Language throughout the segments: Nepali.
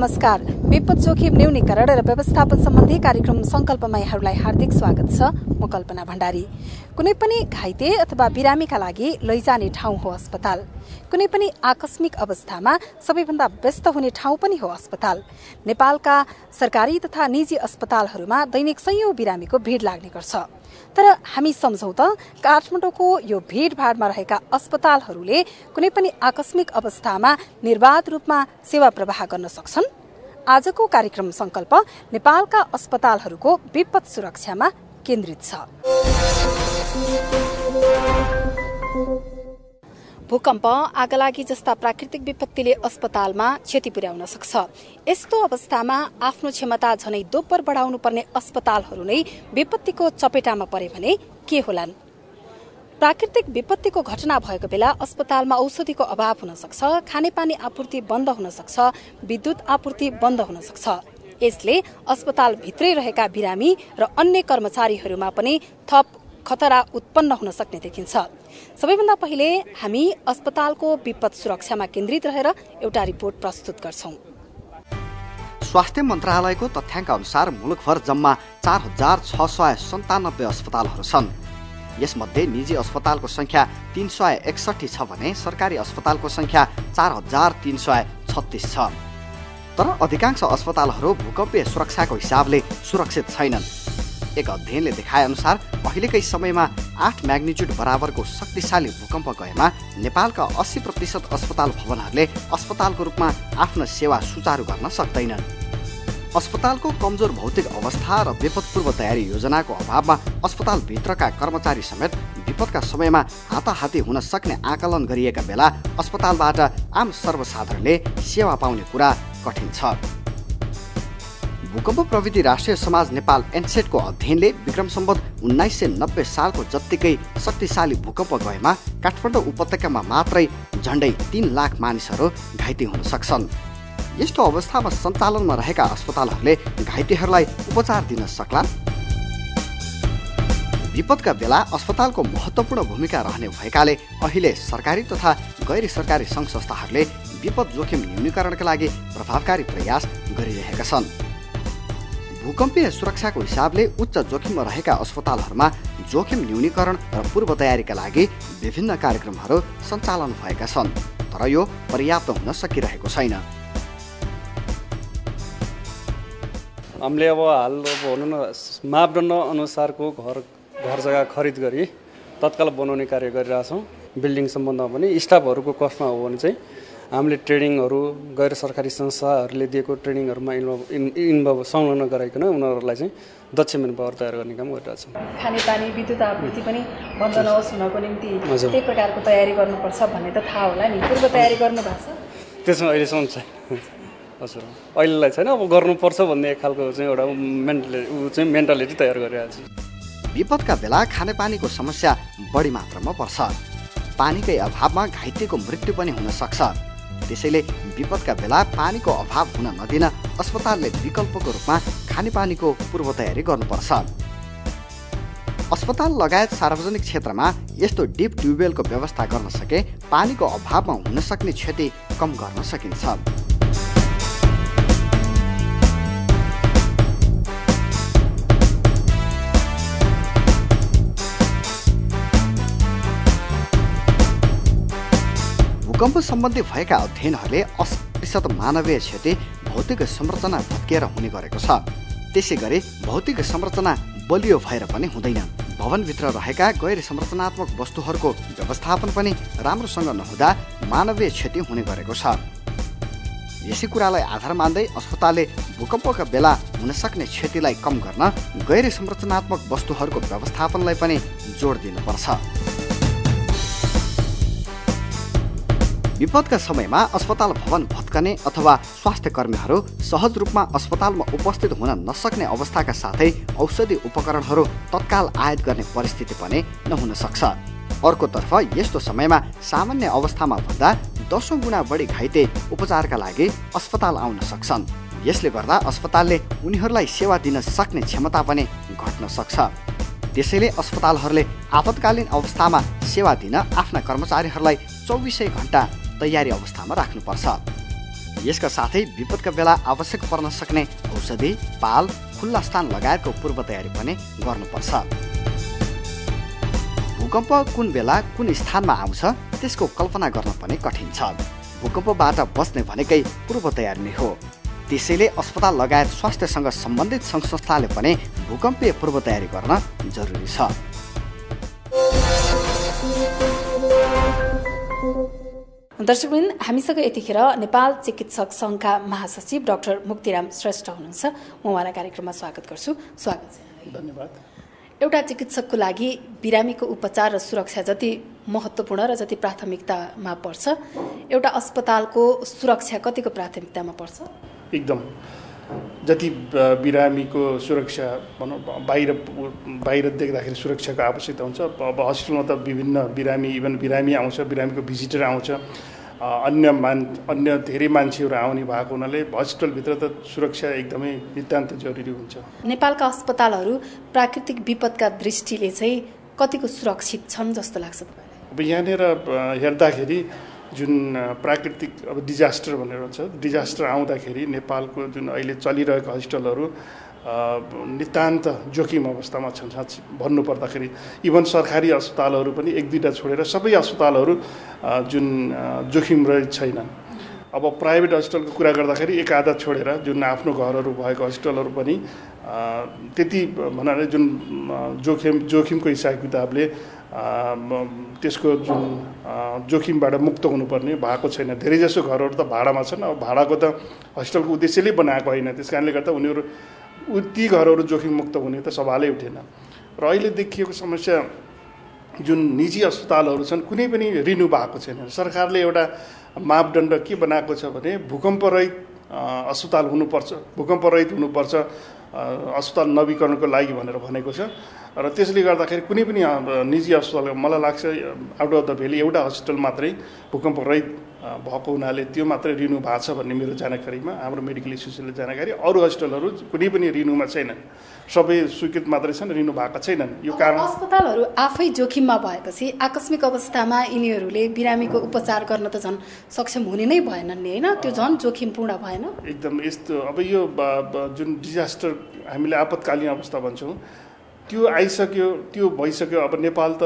नमस्कार। विपद जोखिम न्यूनीकरण र व्यवस्थापन सम्बन्धी कार्यक्रम संकल्पमा यहाँहरूलाई हार्दिक स्वागत छ। म कल्पना भण्डारी। कुनै पनि घाइते अथवा बिरामीका लागि लैजाने ठाउँ हो अस्पताल। कुनै पनि आकस्मिक अवस्थामा सबैभन्दा व्यस्त हुने ठाउँ पनि हो अस्पताल। नेपालका सरकारी तथा निजी अस्पतालहरूमा दैनिक सयौं बिरामीको भीड़ लाग्ने गर्छ। तर हामी सम्झौं त काठमाडौँको यो भीड़भाड़मा रहेका अस्पतालहरूले कुनै पनि आकस्मिक अवस्थामा निर्बाध रूपमा सेवा प्रवाह गर्न सक्छन्। आजको कार्यक्रम संकल्प नेपालका अस्पतालहरूको विपद सुरक्षामा केन्द्रित छ। भूकम्प, आगलागी जस्ता प्राकृतिक विपत्तिले अस्पतालमा क्षति पुर्याउन सक्छ। यस्तो अवस्थामा आफ्नो क्षमता झनै दोब्बर बढाउनु पर्ने अस्पतालहरू नै विपत्तिको चपेटामा परे भने के होलान्? प्राकृतिक विपत्तिको घटना भएको बेला अस्पतालमा औषधिको अभाव हुन सक्छ, खानेपानी आपूर्ति बन्द हुन सक्छ, विद्युत आपूर्ति बन्द हुन सक्छ। यसले अस्पताल भित्रै रहेका बिरामी र अन्य कर्मचारीहरूमा पनि थप खतरा उत्पन्न हुन सक्ने देखिन्छ। सबैभन्दा पहिले हामी अस्पतालको विपद सुरक्षामा केन्द्रित रहेर एउटा रिपोर्ट प्रस्तुत गर्छौं। स्वास्थ्य मन्त्रालयको तथ्याङ्क अनुसार मुलुकभर जम्मा 4697 अस्पतालहरू छन्। यसमध्ये निजी अस्पतालको संख्या 361 छ भने सरकारी अस्पतालको संख्या 4336 छ। तर अधिकांश अस्पतालहरू भूकम्पीय सुरक्षाको हिसाबले सुरक्षित छैनन्। एक अध्ययनले देखाए अनुसार अहिलेकै समयमा 8 म्याग्निट्युड बराबरको शक्तिशाली भूकम्प गएमा नेपालका 80% अस्पताल भवनहरूले अस्पतालको रूपमा आफ्नो सेवा सुचारू गर्न सक्दैनन्। अस्पतालको कमजोर भौतिक अवस्था र विपदपूर्व तयारी योजनाको अभावमा अस्पतालभित्रका कर्मचारी समेत विपदका समयमा हाताहाती हुन सक्ने आकलन गरिएका बेला अस्पतालबाट आम सर्वसाधारणले सेवा पाउने कुरा कठिन छ। भूकम्प प्रविधि राष्ट्रिय समाज नेपाल एनसेटको अध्ययनले विक्रम सम्वत 1990 सालको जत्तिकै शक्तिशाली भूकम्प गएमा काठमाडौँ उपत्यकामा मात्रै झण्डै 3 लाख मानिसहरू घाइते हुन सक्छन्। यस्तो अवस्थामा सञ्चालनमा रहेका अस्पतालहरूले घाइतेहरूलाई उपचार दिन सक्लान्? विपदका बेला अस्पतालको महत्त्वपूर्ण भूमिका रहने भएकाले अहिले सरकारी तथा गैर सरकारी सङ्घ संस्थाहरूले विपद जोखिम न्यूनीकरणका लागि प्रभावकारी प्रयास गरिरहेका छन्। भूकम्पीय सुरक्षाको हिसाबले उच्च जोखिममा रहेका अस्पतालहरूमा जोखिम न्यूनीकरण र पूर्व तयारीका लागि विभिन्न कार्यक्रमहरू सञ्चालन भएका छन्। तर यो पर्याप्त हुन सकिरहेको छैन। हामीले अब हाल भनौँ न मापदण्ड अनुसारको घर जग्गा खरिद गरी तत्काल बनाउने कार्य गरिरहेछौँ। बिल्डिङ सम्बन्धमा पनि स्टाफहरूको कस्टमा हो भने चाहिँ हामीले ट्रेनिङहरू गैर सरकारी संस्थाहरूले दिएको ट्रेनिङहरूमा इन्भल्भ संलग्न गराइकन उनीहरूलाई चाहिँ दक्ष मेन पावर तयार गर्ने काम गरिरहेछौँ। खानेपानी विद्युत आपूर्ति पनि बन्द नहोस् हुनको निम्ति त्यही प्रकारको तयारी गर्नुपर्छ भन्ने त थाहा होला नि। पूर्व तयारी गर्नु भएको छ? त्यसमा अहिलेसम्म छैन। हजुर, अहिलेलाई छैन। अब गर्नुपर्छ भन्ने एक खालको चाहिँ एउटा मेन्टालिटी तयार गरिरहेको छु। विपदका बेला खानेपानीको समस्या बढी मात्रामा पर्छ। पानीकै अभावमा घाइतेको मृत्यु पनि हुन सक्छ। त्यसैले विपदका बेला पानीको अभाव हुन नदिन अस्पतालले विकल्पको रूपमा खानेपानीको पूर्व तयारी गर्नुपर्छ। अस्पताल लगायत सार्वजनिक क्षेत्रमा यस्तो डिप ट्युबवेलको व्यवस्था गर्न सके पानीको अभावमा हुन सक्ने क्षति कम गर्न सकिन्छ। भूकम्प सम्बन्धी भएका अध्ययनहरूले 80% मानवीय क्षति भौतिक संरचना भत्किएर हुने गरेको छ। त्यसै गरी भौतिक संरचना बलियो भएर पनि हुँदैन। भवनभित्र रहेका गैर संरचनात्मक वस्तुहरूको व्यवस्थापन पनि राम्रोसँग नहुँदा मानवीय क्षति हुने गरेको छ। यसै कुरालाई आधार मान्दै अस्पतालले भूकम्पका बेला हुन सक्ने क्षतिलाई कम गर्न गैर संरचनात्मक वस्तुहरूको व्यवस्थापनलाई पनि जोड दिनुपर्छ। विपदका समयमा अस्पताल भवन भत्कने अथवा स्वास्थ्य कर्मीहरू सहज रूपमा अस्पतालमा उपस्थित हुन नसक्ने अवस्थाका साथै औषधि उपकरणहरू तत्काल आयात गर्ने परिस्थिति पनि नहुन सक्छ। अर्कोतर्फ यस्तो समयमा सामान्य अवस्थामा भन्दा 10 गुणा बढी घाइते उपचारका लागि अस्पताल आउन सक्छन्। यसले गर्दा अस्पतालले उनीहरूलाई सेवा दिन सक्ने क्षमता पनि घट्न सक्छ। त्यसैले अस्पतालहरूले आपतकालीन अवस्थामा सेवा दिन आफ्ना कर्मचारीहरूलाई 24 घण्टा तयारी अवस्थामा राख्नुपर्छ। यसका साथै विपदका बेला आवश्यक पर्न सक्ने औषधि, पाल, खुल्ला स्थान लगायतको पूर्व तयारी पनि गर्नुपर्छ। भूकम्प कुन बेला कुन स्थानमा आउँछ त्यसको कल्पना गर्न पनि कठिन छ। भूकम्पबाट बच्ने भनेकै पूर्व तयारी नै हो। त्यसैले अस्पताल लगायत स्वास्थ्यसँग सम्बन्धित सङ्घ-संस्थाले पनि भूकम्पीय पूर्व तयारी गर्न जरुरी छ। दर्शकवृन्द, हामीसँग यतिखेर नेपाल चिकित्सक सङ्घका महासचिव डाक्टर मुक्तिराम श्रेष्ठ हुनुहुन्छ। म उहाँलाई कार्यक्रममा स्वागत गर्छु। स्वागत छ। धन्यवाद। एउटा चिकित्सकको लागि बिरामीको उपचार र सुरक्षा जति महत्त्वपूर्ण र जति प्राथमिकतामा पर्छ, एउटा अस्पतालको सुरक्षा कतिको प्राथमिकतामा पर्छ? एकदम जति बिरामीको सुरक्षा भनौँ बाहिर देख्दाखेरि सुरक्षाको आवश्यकता हुन्छ। अब हस्पिटलमा त विभिन्न बिरामी, इभन बिरामी आउँछ, बिरामीको भिजिटर आउँछ, अन्य धेरै मान्छेहरू आउने भएको हुनाले हस्पिटलभित्र त सुरक्षा एकदमै नितान्त जरुरी हुन्छ। नेपालका अस्पतालहरू प्राकृतिक विपदका दृष्टिले चाहिँ कतिको सुरक्षित छन् जस्तो लाग्छ तपाईँलाई? अब यहाँनिर हेर्दाखेरि जुन प्राकृतिक अब डिजास्टर भनेर हुन्छ, डिजास्टर आउँदाखेरि नेपालको जुन अहिले चलिरहेको हस्पिटलहरू नितान्त जोखिम अवस्थामा छन्। भन्नुपर्दाखेरि इभन सरकारी अस्पतालहरू पनि एक दुईवटा छोडेर सबै अस्पतालहरू जुन जोखिम रहित छैनन्। अब प्राइभेट हस्पिटलको कुरा गर्दाखेरि एक आधा छोडेर जुन आफ्नो घरहरू भएको हस्पिटलहरू पनि त्यति भन्नाले जुन जोखिमको हिसाब किताबले त्यसको जुन जोखिमबाट मुक्त हुनुपर्ने भएको छैन। धेरैजसो घरहरू त भाडामा छन्। अब भाडाको त हस्पिटलको उद्देश्यले बनाएको होइन, त्यस कारणले गर्दा उनीहरू ती घरहरू जोखिम मुक्त हुने त सवालै उठेन। र अहिले देखिएको समस्या जुन निजी अस्पतालहरू छन् कुनै पनि रिन्यू भएको छैन। सरकारले एउटा मापदण्ड के बनाएको छ भने भूकम्प रहित अस्पताल हुनुपर्छ, भूकम्प रहित हुनुपर्छ अस्पताल नवीकरणको लागि भनेर भनेको छ। र त्यसले गर्दाखेरि कुनै पनि निजी अस्पताल, मलाई लाग्छ आउट अफ द भ्याली एउटा हस्पिटल मात्रै भूकम्प रहित भएको हुनाले त्यो मात्रै रिन्यू भएको छ भन्ने मेरो जानकारीमा, हाम्रो मेडिकल एसोसिएसनले जानकारी। अरू हस्पिटलहरू कुनै पनि रिन्यूमा छैनन्, सबै स्वीकृत मात्रै छन्, रिन्यू भएको छैनन्। यो कारण अस्पतालहरू आफै जोखिममा भएपछि आकस्मिक अवस्थामा यिनीहरूले बिरामीको उपचार गर्न त झन् सक्षम हुने नै भएनन् नि, होइन? त्यो झन् जोखिमपूर्ण भएन? एकदम यस्तो। अब यो जुन डिजास्टर हामीले आपतकालीन अवस्था भन्छौँ त्यो आइसक्यो, त्यो भइसक्यो। अब नेपाल त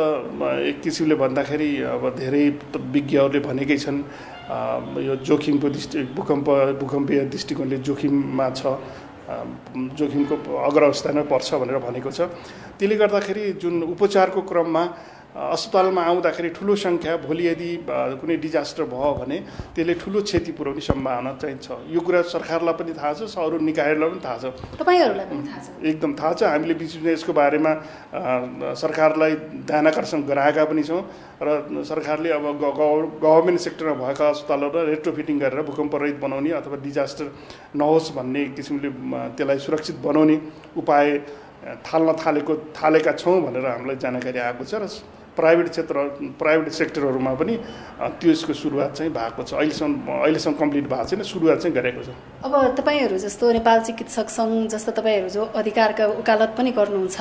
एक किसिमले भन्दाखेरि अब धेरै विज्ञहरूले भनेकै छन् यो जोखिमको भूकम्पीय दृष्टिकोणले जोखिममा छ, जोखिमको अग्रअवस्थामा पर्छ भनेर भनेको छ। त्यसले गर्दाखेरि जुन उपचारको क्रममा अस्पतालमा आउँदाखेरि ठुलो सङ्ख्या भोलि यदि कुनै डिजास्टर भयो भने त्यसले ठुलो क्षति पुर्याउने सम्भावना चाहिँ छ। यो कुरा सरकारलाई पनि थाहा छ, अरू निकायहरूलाई पनि थाहा छ, तपाईँहरूलाई पनि थाहा छ। एकदम थाहा छ। हामीले बिचमा यसको बारेमा सरकारलाई ध्यान आकर्षण गराएका पनि छौँ र सरकारले अब गभर्मेन्ट सेक्टरमा भएका अस्पतालहरूलाई रेट्रोफिटिङ गरेर भूकम्प रहित बनाउने अथवा डिजास्टर नहोस् भन्ने किसिमले त्यसलाई सुरक्षित बनाउने उपाय थालेका छौँ भनेर हामीलाई जानकारी आएको छ। र प्राइभेट सेक्टरहरूमा पनि त्यसको सुरुवात चाहिँ भएको छ। अहिलेसम्म कम्प्लिट भएको छैन, सुरुवात चाहिँ गरेको छ। अब तपाईँहरू जस्तो नेपाल चिकित्सक सङ्घ जस्तो तपाईँहरू जो अधिकारका वकालत पनि गर्नुहुन्छ,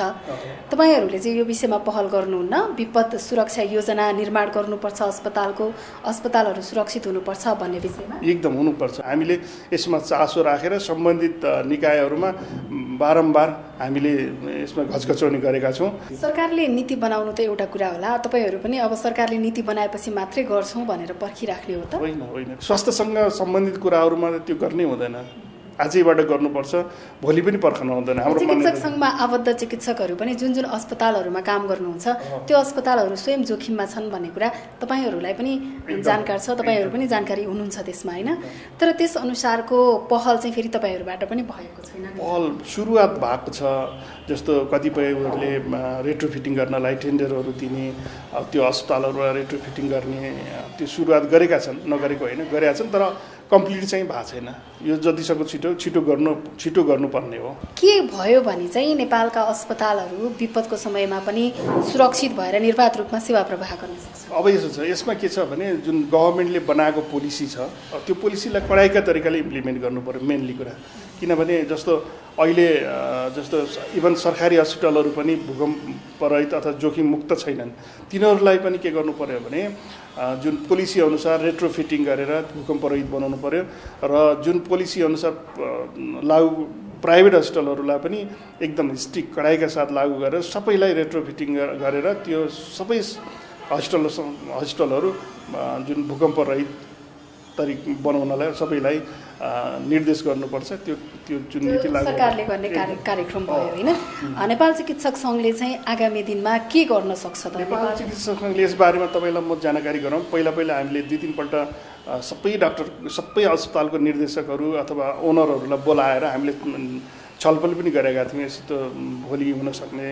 तपाईँहरूले चाहिँ यो विषयमा पहल गर्नुहुन्न? विपद सुरक्षा योजना निर्माण गर्नुपर्छ, अस्पतालहरू सुरक्षित हुनुपर्छ भन्ने विषयमा? एकदम हुनुपर्छ। हामीले यसमा चासो राखेर सम्बन्धित निकायहरूमा बारम्बार हामीले यसमा घचघचाउने गरेका छौँ। सरकारले नीति बनाउनु त एउटा कुरा होला, तपाईँहरू पनि अब सरकारले नीति बनाएपछि मात्रै गर्छौँ भनेर पर्खिराख्ने हो त? होइन। स्वास्थ्यसँग सम्बन्धित कुराहरूमा त्यो गर्नै हुँदैन, आजैबाट गर्नुपर्छ, भोलि पनि पर्खन हुँदैन। हाम्रो चिकित्सक सङ्घमा आबद्ध चिकित्सकहरू पनि जुन अस्पतालहरूमा काम गर्नुहुन्छ त्यो अस्पतालहरू स्वयं जोखिममा छन् भन्ने कुरा तपाईँहरूलाई पनि जानकार छ, तपाईँहरू पनि जानकारी हुनुहुन्छ त्यसमा, होइन? तर त्यस अनुसारको पहल चाहिँ फेरि तपाईँहरूबाट पनि भएको छैन। पहल सुरुवात भएको छ, जस्तो कतिपयहरूले रेट्रोफिटिङ गर्नलाई टेन्डरहरू दिने, त्यो अस्पतालहरूमा रेट्रोफिटिङ गर्ने त्यो सुरुवात गरेका छन्, नगरेको होइन, गरेका छन्, तर कम्प्लिट चाहिँ भएको छैन। यो जतिसक्दो छिटो गर्नुपर्ने हो। के भयो भने चाहिँ नेपालका अस्पतालहरू विपदको समयमा पनि सुरक्षित भएर निर्वाध रूपमा सेवा प्रवाह गर्न सक्छ? अब यसो छ, यसमा के छ भने जुन गभर्मेन्टले बनाएको पोलिसी छ त्यो पोलिसीलाई कडाइका तरिकाले इम्प्लिमेन्ट गर्नु पर्यो मेनली कुरा। किनभने जस्तो अहिले जस्तो इभन सरकारी हस्पिटलहरू पनि भूकम्प रहित अथवा जोखिम मुक्त छैनन्। तिनीहरूलाई पनि के गर्नु पर्यो भने जुन पोलिसी अनुसार रेट्रोफिटिङ गरेर भूकम्प रहित बनाउनु पर्यो र जुन पोलिसी अनुसार लागू प्राइभेट हस्पिटलहरूलाई पनि एकदम स्ट्रिक्ट कडाइका साथ लागू गरेर सबैलाई रेट्रोफिटिङ गरेर त्यो सबै हस्पिटलहरू जुन भूकम्प रहित बनाउनलाई सबैलाई निर्देश गर्नुपर्छ। त्यो जुन नीति लागू सरकारले गर्ने कार्यक्रम भयो होइन। नेपाल चिकित्सक सङ्घले चाहिँ आगामी दिनमा के गर्न सक्छ त? नेपाल चिकित्सक सङ्घले यसबारेमा तपाईँलाई म जानकारी गराउँ। पहिला हामीले 2-3 पल्ट सबै डाक्टर सबै अस्पतालको निर्देशकहरू अथवा ओनरहरूलाई बोलाएर हामीले छलफल पनि गरेका थियौँ। यस्तो भोलि हुन सक्ने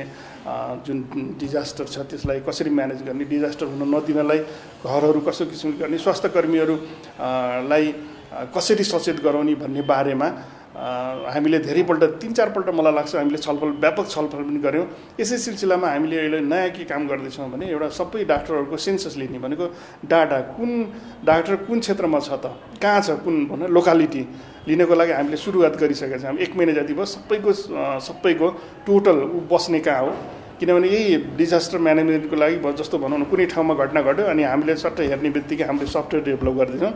जुन डिजास्टर छ त्यसलाई कसरी म्यानेज गर्ने, डिजास्टर हुन नदिनलाई घरहरू कस्तो किसिमले गर्ने, स्वास्थ्य कर्मीहरूलाई कसरी सचेत गराउने भन्ने बारेमा हामीले धेरैपल्ट 3-4 पल्ट मलाई लाग्छ हामीले व्यापक छलफल पनि गऱ्यौँ। यसै सिलसिलामा हामीले अहिले नयाँ के काम गर्दैछौँ भने एउटा सबै डाक्टरहरूको सेन्सस लिने भनेको डाटा कुन डाक्टर कुन क्षेत्रमा छ त, कहाँ छ, कुन भनेर लोकालिटी लिनको लागि हामीले सुरुवात गरिसकेका छौँ। 1 महिना जति भयो सबैको टोटल बस्ने कहाँ हो, किनभने यही डिजास्टर म्यानेजमेन्टको लागि जस्तो भनौँ न कुनै ठाउँमा घटना घट्यो अनि हामीले सट्टै हेर्ने बित्तिकै हामीले सफ्टवेयर डेभलप गर्दैछौँ।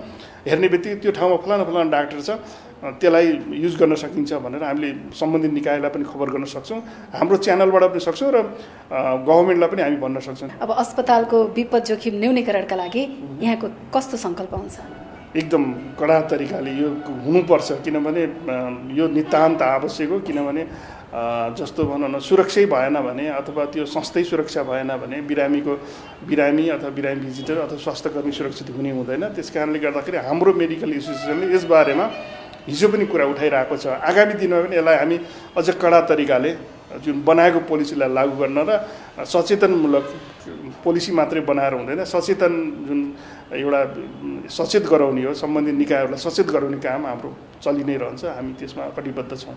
हेर्ने बित्तिकै त्यो ठाउँमा फलाना डाक्टर छ त्यसलाई युज गर्न सकिन्छ भनेर हामीले सम्बन्धित निकायलाई पनि खबर गर्न सक्छौँ। हाम्रो च्यानलबाट पनि सक्छौँ र गभर्मेन्टलाई पनि हामी भन्न सक्छौँ। अब अस्पतालको विपद जोखिम न्यूनीकरणका लागि यहाँको कस्तो सङ्कल्प हुन्छ? एकदम कडा तरिकाले यो हुनुपर्छ, किनभने यो नितान्त आवश्यक हो। किनभने जस्तो भनौँ न सुरक्षै भएन भने अथवा त्यो संस्थै सुरक्षा भएन भने बिरामी अथवा बिरामी भिजिटर अथवा स्वास्थ्यकर्मी सुरक्षित हुने हुँदैन। त्यस कारणले गर्दाखेरि हाम्रो मेडिकल एसोसिएसनले यसबारेमा हिजो पनि कुरा उठाइरहेको छ। आगामी दिनमा पनि यसलाई हामी अझ कडा तरिकाले जुन बनाएको पोलिसीलाई लागू गर्न र सचेतनमूलक पोलिसी मात्रै बनाएर हुँदैन, सचेतन जुन एउटा सचेत गराउने हो, सम्बन्धित निकायहरूलाई सचेत गराउने काम हाम्रो चलि नै रहन्छ। हामी त्यसमा कटिबद्ध छौँ।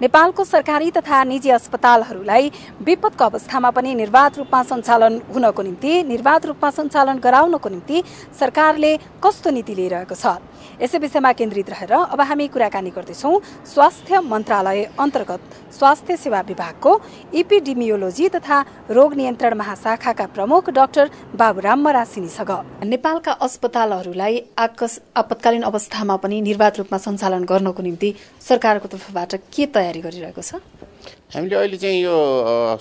नेपालको सरकारी तथा निजी अस्पतालहरूलाई विपदको अवस्थामा पनि निर्वाध रूपमा सञ्चालन हुनको निम्ति, निर्वाध रूपमा सञ्चालन गराउनको निम्ति सरकारले कस्तो नीति लिइरहेको छ, यसै विषयमा केन्द्रित रहेर अब हामी कुराकानी गर्दैछौँ स्वास्थ्य मन्त्रालय अन्तर्गत स्वास्थ्य सेवा विभागको इपिडेमियोलोजी तथा रोग नियन्त्रण महाशाखाका प्रमुख डाक्टर बाबुराम मरासिनीसँग। नेपालका अस्पतालहरूलाई आपतकालीन अवस्थामा पनि निर्वाध रूपमा सञ्चालन गर्नको निम्ति सरकारको तर्फबाट के तयारी गरिरहेको छ? हामीले अहिले चाहिँ यो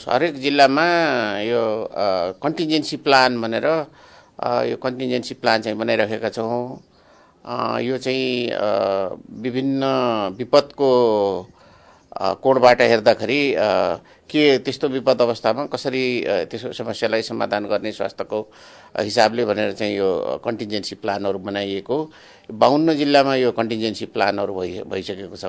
हरेक जिल्लामा यो कन्टिजेन्सी प्लान भनेर यो कन्टिजेन्सी प्लान चाहिँ बनाइराखेका छौँ। यो चाहिँ विभिन्न विपदको कोणबाट हेर्दाखेरि के त्यस्तो विपद अवस्थामा कसरी त्यसको समस्यालाई समाधान गर्ने स्वास्थ्यको हिसाबले भनेर चाहिँ यो कन्टिजेन्सी प्लानहरू बनाइएको। 52 जिल्लामा यो कन्टिजेन्सी प्लानहरू भइसकेको छ,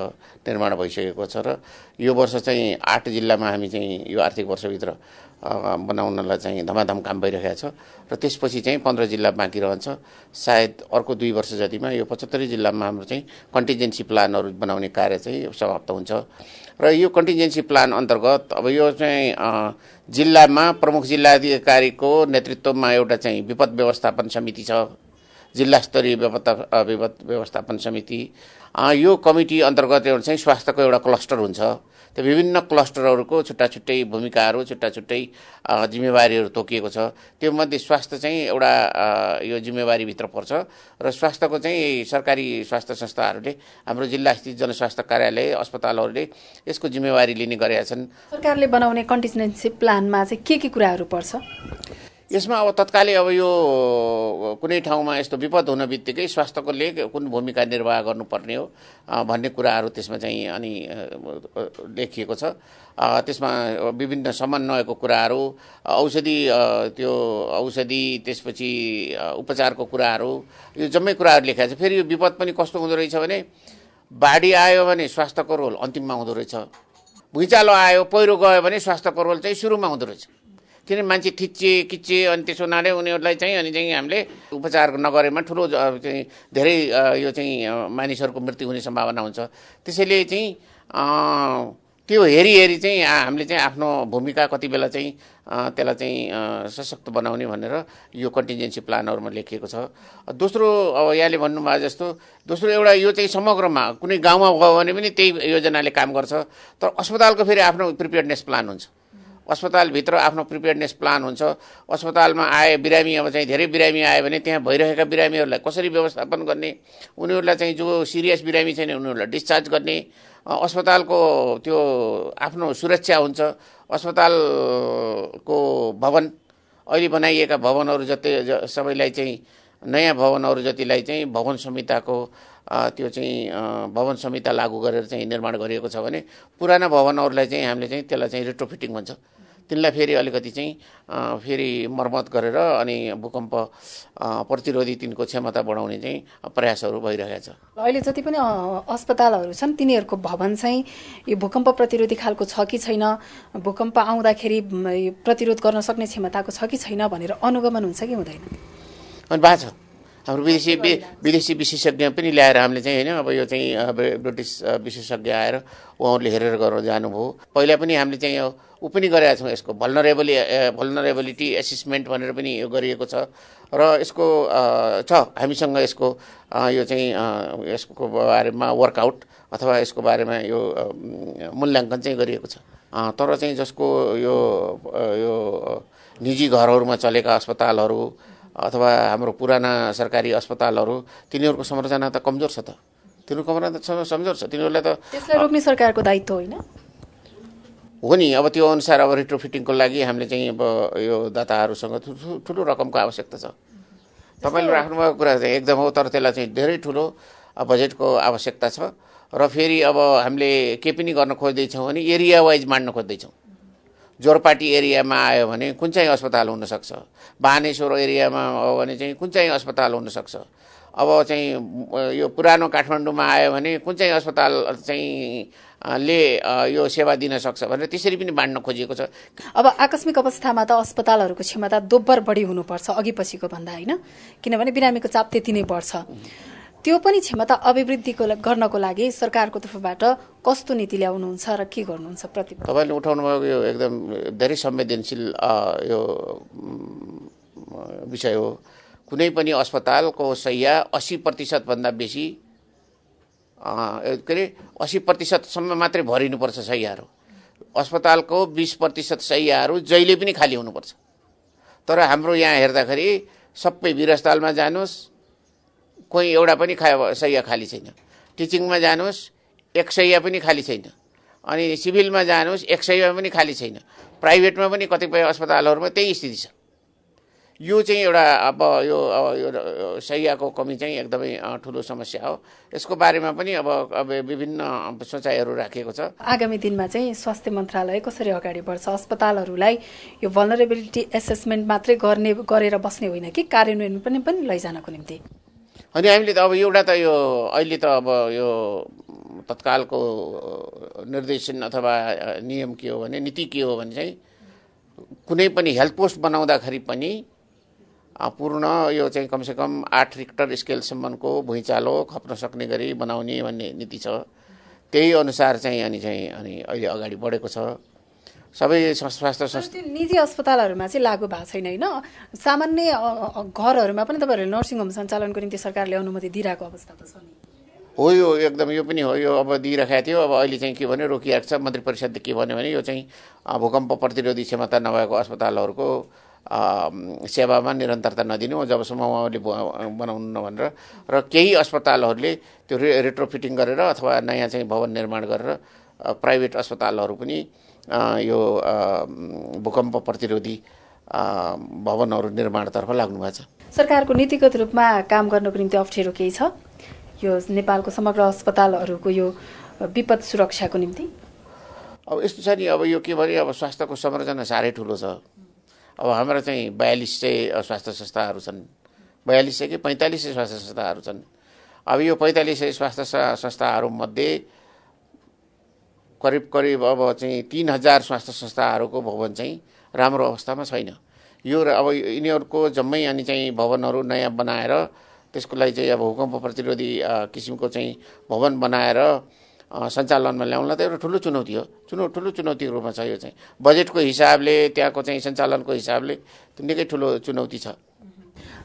निर्माण भइसकेको छ र यो वर्ष चाहिँ 8 जिल्लामा हामी चाहिँ यो आर्थिक वर्षभित्र बनाउनलाई चाहिँ धमाधम काम भइरहेको छ र त्यसपछि चाहिँ 15 जिल्ला बाँकी रहन्छ। सायद अर्को 2 वर्ष जतिमा यो 75 जिल्लामा हाम्रो चाहिँ कन्टिजेन्सी प्लानहरू बनाउने कार्य चाहिँ समाप्त हुन्छ र यो कन्टिजेन्सी प्लान अन्तर्गत अब यो चाहिँ जिल्लामा प्रमुख जिल्लाधिकारीको नेतृत्वमा एउटा चाहिँ विपद व्यवस्थापन समिति छ, जिल्ला स्तरीय विपद व्यवस्थापन समिति। यो कमिटी अन्तर्गत एउटा चाहिँ स्वास्थ्यको एउटा क्लस्टर हुन्छ। त्यो विभिन्न क्लस्टरहरूको छुट्टा छुट्टै भूमिकाहरू, छुट्टा छुट्टै जिम्मेवारीहरू तोकिएको छ। त्यो मध्ये स्वास्थ्य चाहिँ एउटा यो जिम्मेवारीभित्र पर्छ र स्वास्थ्यको चाहिँ सरकारी स्वास्थ्य संस्थाहरूले हाम्रो जिल्लास्थित जनस्वास्थ्य कार्यालय अस्पतालहरूले यसको जिम्मेवारी लिने गरेका छन्। सरकारले बनाउने कन्टिजेन्सी प्लानमा चाहिँ के कुराहरू पर्छ? यसमा अब तत्कालै अब यो कुनै ठाउँमा यस्तो विपद हुन बित्तिकै स्वास्थ्यकोले कुन भूमिका निर्वाह गर्नुपर्ने हो भन्ने कुराहरू त्यसमा चाहिँ अनि लेखिएको छ। त्यसमा विभिन्न समन्वयको कुराहरू, औषधि त्यसपछि उपचारको कुराहरू, यो जम्मै कुराहरू लेखेको छ। फेरि यो विपद पनि कस्तो हुँदो रहेछ भने बाढी आयो भने स्वास्थ्यको रोल अन्तिममा हुँदो रहेछ, भुइँचालो आयो पहिरो गयो भने स्वास्थ्यको रोल चाहिँ सुरुमा हुँदो रहेछ। किन मान्छे किच्चे अनि त्यसो हुनाले उनीहरूलाई चाहिँ अनि चाहिँ हामीले उपचार नगरेमा ठुलो चाहिँ धेरै यो चाहिँ मानिसहरूको मृत्यु हुने सम्भावना हुन्छ। त्यसैले चाहिँ त्यो हेरी चाहिँ हामीले चाहिँ आफ्नो भूमिका कति बेला चाहिँ त्यसलाई चाहिँ सशक्त बनाउने भनेर यो कन्टिजेन्सी प्लानहरुमा लेखिएको छ। दोस्रो अब यहाँले भन्नुभयो जस्तो दोस्रो एउटा यो चाहिँ समग्रमा कुनै गाउँमा गयो भने पनि त्यही योजनाले काम गर्छ। तर अस्पतालको फेरि आफ्नो प्रिपेयर्डनेस प्लान हुन्छ। अस्पतालभित्र आफ्नो प्रिपेयर्डनेस प्लान हुन्छ। अस्पतालमा आए बिरामी अब चाहिँ धेरै बिरामी आयो भने त्यहाँ भइरहेका बिरामीहरूलाई कसरी व्यवस्थापन गर्ने, उनीहरूलाई चाहिँ जो सिरियस बिरामी छैन उनीहरूलाई डिस्चार्ज गर्ने, अस्पतालको त्यो आफ्नो सुरक्षा हुन्छ। अस्पतालको भवन अहिले बनाइएका भवनहरू जति सबैलाई चाहिँ नयाँ भवनहरू जतिलाई चाहिँ भवन संहिताको त्यो चाहिँ भवन संहिता लागू गरेर चाहिँ निर्माण गरिएको छ भने पुराना भवनहरूलाई चाहिँ हामीले चाहिँ त्यसलाई चाहिँ रेट्रोफिटिङ भन्छ। तिनलाई फेरि अलिकति चाहिँ फेरि मर्मत गरेर अनि भूकम्प प्रतिरोधी तिनको क्षमता बढाउने चाहिँ प्रयासहरू भइरहेको छ। अहिले जति पनि अस्पतालहरू छन् तिनीहरूको भवन चाहिँ यो भूकम्प प्रतिरोधी खालको छ कि छैन, भूकम्प आउँदाखेरि प्रतिरोध गर्न सक्ने क्षमताको छ कि छैन भनेर अनुगमन हुन्छ कि हुँदैन? अनि भएको छ हाम्रो विदेशी विशेषज्ञ पनि ल्याएर हामीले चाहिँ हैन अब यो चाहिँ ब्रिटिस विशेषज्ञ आएर उहाँहरूले हेरेर गरेर जानुभयो। पहिला पनि हामीले चाहिँ ऊ पनि गरेका छौँ। यसको भल्नरेबिलिटी एसेसमेन्ट भनेर पनि यो गरिएको छ र यसको छ हामीसँग यसको यो चाहिँ यसको बारेमा वर्कआउट अथवा यसको बारेमा यो मूल्याङ्कन चाहिँ गरिएको छ। तर चाहिँ जसको यो निजी घरहरूमा चलेका अस्पतालहरू अथवा हाम्रो पुराना सरकारी अस्पतालहरू तिनीहरूको संरचना त कमजोर छ। त तिनीहरूको कमजोर छ। तिनीहरूलाई त त्यसलाई रोक्ने सरकारको दायित्व होइन हो नि। अब त्यो अनुसार अब रिट्रोफिटिङको लागि हामीले चाहिँ अब यो दाताहरूसँग ठुलो रकमको आवश्यकता छ। तपाईँले राख्नुभएको कुरा चाहिँ एकदम हो। तर त्यसलाई चाहिँ धेरै ठुलो बजेटको आवश्यकता छ। र फेरि अब हामीले के पनि गर्न खोज्दैछौँ भने एरिया वाइज मान्न खोज्दैछौँ। जोरपाटी एरियामा आयो भने कुन चाहिँ अस्पताल हुनसक्छ, बानेश्वर एरियामा हो भने चाहिँ कुन चाहिँ अस्पताल हुनसक्छ, अब चाहिँ यो पुरानो काठमाडौँमा आयो भने कुन चाहिँ अस्पताल चाहिँ ले यो सेवा दिन सक्छ भनेर त्यसरी पनि बाँड्न खोजिएको छ। अब आकस्मिक अवस्थामा त अस्पतालहरूको क्षमता दोब्बर बढी हुनुपर्छ अघि पछिको भन्दा होइन, किनभने बिरामीको चाप त्यति नै बढ्छ। त्यो पनि क्षमता अभिवृद्धि गर्नको लागि सरकारको तर्फबाट कस्तो नीति ल्याउनुहुन्छ र के गर्नुहुन्छ? प्रतिभा तपाईँले उठाउनु भएको यो एकदम धेरै संवेदनशील यो विषय हो। कुनै पनि अस्पतालको शैय्या 80% भन्दा बेसी के अरे 80% मात्रै भरिनुपर्छ शैय्याहरू। अस्पतालको 20% शैय्याहरू जहिले पनि खाली हुनुपर्छ। तर हाम्रो यहाँ हेर्दाखेरि सबै वीरस्थलमा जानुहोस् कोही एउटा पनि शैय्या खाली छैन। टिचिङमा जानुहोस् एक शैय्या पनि खाली छैन। अनि सिभिलमा जानुहोस् एक शैय्या पनि खाली छैन। प्राइभेटमा पनि कतिपय अस्पतालहरूमा त्यही स्थिति छ। यो चाहिँ एउटा अब यो शैय्याको कमी चाहिँ एकदमै ठुलो समस्या हो। यसको बारेमा पनि अब विभिन्न सोचाइहरू राखिएको छ। आगामी दिनमा चाहिँ स्वास्थ्य मन्त्रालय कसरी अगाडि बढ्छ? अस्पतालहरूलाई यो भल्नरेबिलिटी एसेसमेन्ट मात्रै गरेर बस्ने होइन कि कार्यान्वयन पनि लैजानको निम्ति? अनि हामीले त अब एउटा त यो अहिले त अब यो तत्कालको निर्देशन अथवा नियम के हो भने नीति के हो भने चाहिँ कुनै पनि हेल्थ पोस्ट बनाउँदाखेरि पनि पूर्ण यो चाहिँ कमसेकम 8 रिक्टर स्केलसम्मको भुइँचालो खप्न सक्ने गरी बनाउने भन्ने नीति छ। त्यही अनुसार चाहिँ अनि अहिले अगाडि बढेको छ। सबै स्वास्थ्य संस्था निजी अस्पतालहरूमा चाहिँ लागू भएको छैन होइन? सामान्य घरहरूमा पनि तपाईँहरूले नर्सिङ होम सञ्चालनको निम्ति सरकारले अनुमति दिइरहेको अवस्था त छ नि? हो यो एकदम यो पनि हो। यो अब दिइराखेको थियो। अब अहिले चाहिँ के भन्यो रोकिएको छ। मन्त्री परिषदले के भन्यो भने यो चाहिँ भूकम्प प्रतिरोधी क्षमता नभएको अस्पतालहरूको सेवामा निरन्तरता नदिनु जबसम्म उहाँहरूले बनाउनु नभनेर र केही अस्पतालहरूले त्यो रेट्रोफिटिङ गरेर अथवा नयाँ चाहिँ भवन निर्माण गरेर प्राइभेट अस्पतालहरू पनि यो भूकम्प प्रतिरोधी भवनहरू निर्माणतर्फ लाग्नु भएको छ। सरकारको नीतिगत रूपमा काम गर्नको निम्ति अप्ठ्यारो केही छ यो नेपालको समग्र अस्पतालहरूको यो विपद सुरक्षाको निम्ति? अब यस्तो छ नि, अब यो के भने अब स्वास्थ्यको संरचना साह्रै ठुलो छ। अब हाम्रो चाहिँ 42 चाहिँ स्वास्थ्य संस्थाहरू छन्। 42 कि 45 स्वास्थ्य संस्थाहरू छन्। अब यो 45 स्वास्थ्य संस्थाहरूमध्ये करिब अब चाहिँ 3000 स्वास्थ्य संस्थाहरूको भवन चाहिँ राम्रो अवस्थामा छैन। यो अब यिनीहरूको जम्मै अनि चाहिँ भवनहरू नयाँ बनाएर त्यसको लागि चाहिँ अब भूकम्प प्रतिरोधी किसिमको चाहिँ भवन बनाएर सञ्चालनमा ल्याउनलाई त एउटा ठुलो चुनौती हो, ठुलो चुनौतीको रूपमा छ। यो चाहिँ बजेटको हिसाबले, त्यहाँको चाहिँ सञ्चालनको हिसाबले त्यो निकै ठुलो चुनौती छ।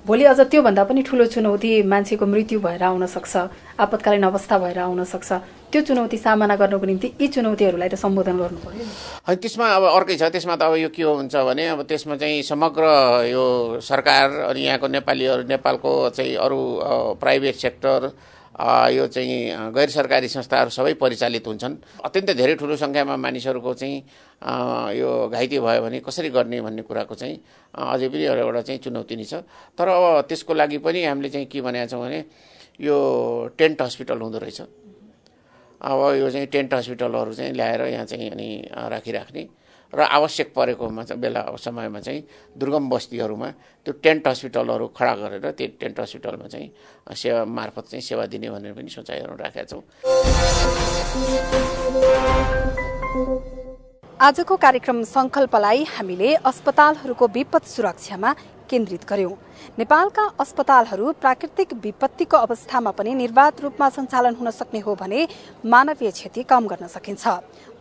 भोलि अझ त्योभन्दा पनि ठुलो चुनौती मान्छेको मृत्यु भएर आउन सक्छ, आपतकालीन अवस्था भएर आउन सक्छ। त्यो चुनौती सामना गर्नको निम्ति यी चुनौतीहरूलाई त सम्बोधन गर्नु पर्यो। अनि त्यसमा अब अर्कै छ, त्यसमा त अब यो के हुन्छ भने अब त्यसमा चाहिँ समग्र यो सरकार अनि यहाँको नेपालीहरू, नेपालको चाहिँ अरू प्राइभेट सेक्टर, यो चाहिँ गैर सरकारी संस्थाहरू सबै परिचालित हुन्छन्। अत्यन्तै धेरै ठुलो सङ्ख्यामा मानिसहरूको चाहिँ यो घाइते भयो भने कसरी गर्ने भन्ने कुराको चाहिँ अझै पनि एउटा चाहिँ चुनौती नै छ। तर अब त्यसको लागि पनि हामीले चाहिँ के भनेका छौँ भने यो टेन्ट हस्पिटल हुँदो रहेछ। अब यो चाहिँ टेन्ट हस्पिटलहरू चाहिँ ल्याएर यहाँ चाहिँ अनि राखिराख्ने र आवश्यक परेकोमा चाहिँ बेला समयमा चाहिँ दुर्गम बस्तीहरूमा त्यो टेन्ट हस्पिटलहरू खडा गरेर त्यो टेन्ट हस्पिटलमा चाहिँ सेवा मार्फत चाहिँ सेवा दिने भनेर पनि सोचाइहरू राखेका छौँ। आजको कार्यक्रम सङ्कल्पलाई हामीले अस्पतालहरूको विपद सुरक्षामा केन्द्रित गर्यौं। नेपालका अस्पतालहरू प्राकृतिक विपत्तिको अवस्थामा पनि निर्वाध रूपमा सञ्चालन हुन सक्ने हो भने मानवीय क्षति कम गर्न सकिन्छ।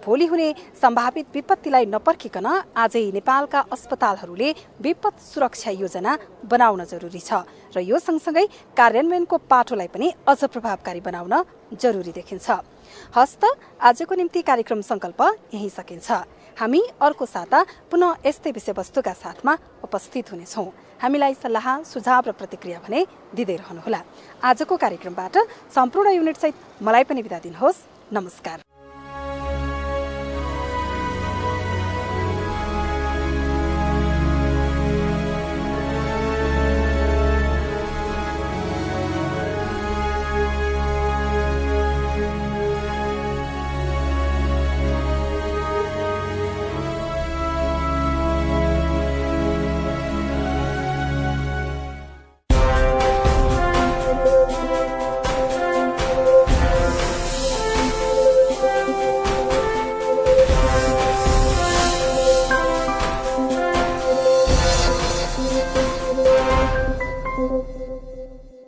भोलि हुने सम्भावित विपत्तिलाई नपर्खिकन आजै नेपालका अस्पतालहरूले विपद सुरक्षा योजना बनाउन जरुरी छ र यो सँगसँगै कार्यान्वयनको पाटोलाई पनि अझ प्रभावकारी बनाउन जरुरी देखिन्छ। हस्त आजको निम्ति कार्यक्रम सङ्कल्प यही सकिन्छ। हामी अर्को साता पुनः यस्तै विषयवस्तुका साथमा उपस्थित हुनेछौँ। हामीलाई सल्लाह, सुझाव र प्रतिक्रिया भने दिँदै रहनुहोला। आजको कार्यक्रमबाट सम्पूर्ण युनिट सहित मलाई पनि बिदा दिनुहोस्। नमस्कार।